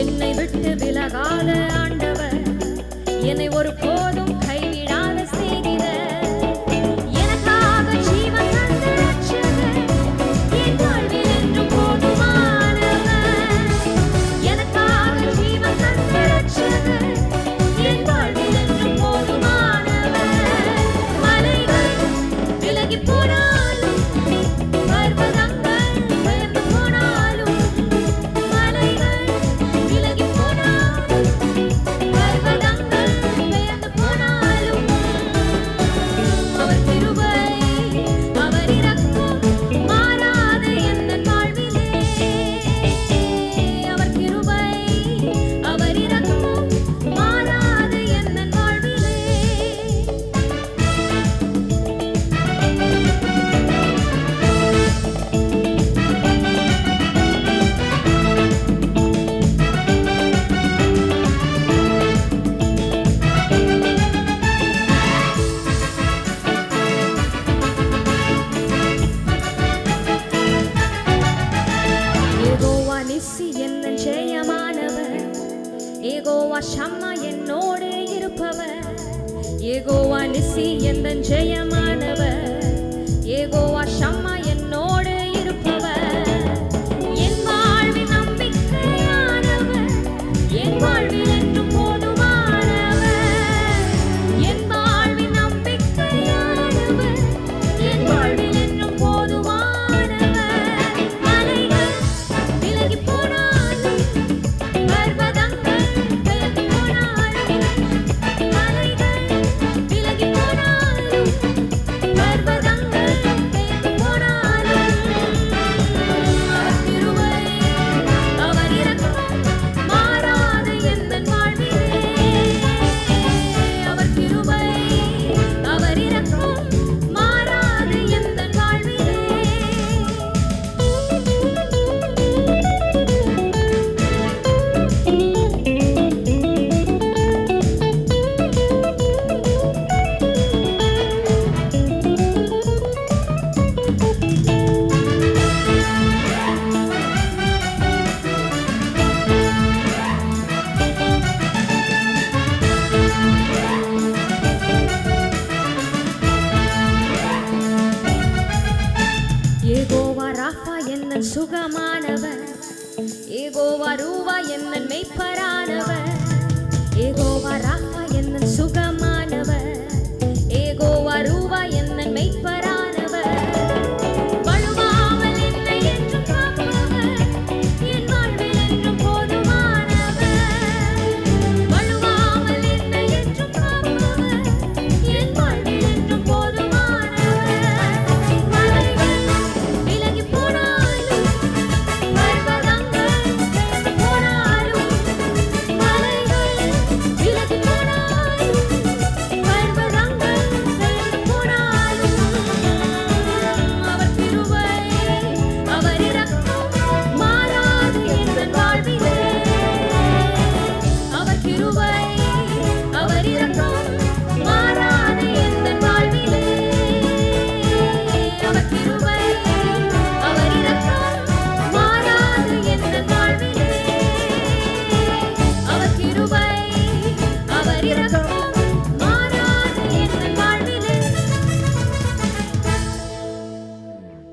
என்னை விட்டு விலகாத ஆண்டவர், என்னை ஒரு போதும் கைவிடாத சிநேகிதர், எனக்காக ஜீவன் தந்த ரட்சகர், என் வாழ்வில் என்றும் போதுமானவர். எனக்காக ஜீவன் தந்த ரட்சகர், என் வாழ்வில் என்றும் போதுமானவர். மலைகள் விலகி போனாலும், பர்வதங்கள் பெயர்ந்து போனாலும், மலைகள் விலகி போனாலும், பர்வதங்கள் பெயர்ந்து போனாலும், அவர் கிருபை அவர் இரக்கம் மாறாத எந்தன் வாழ்விலே. அவர் கிருபை அவர் இரக்கம் மாறாத எந்தன் வாழ்விலே. யெகோவா நிசி எந்தன் ஜெயமானவர், யெகோவா ஷம்மா என்னோடு இருப்பவர். யெகோவா நிசி எந்தன் ஜெயமானவர், யெகோவா ஷம்மா என்னோடு இருப்பவர். என் வாழ்வின் நம்பிக்கையானவர், என் வாழ்வில் என்றும் போதுமானவர். என் வாழ்வின் நம்பிக்கையானவர், என் வாழ்வில் என்றும் போதுமானவர். மலைகள் விலகி போனாலும்,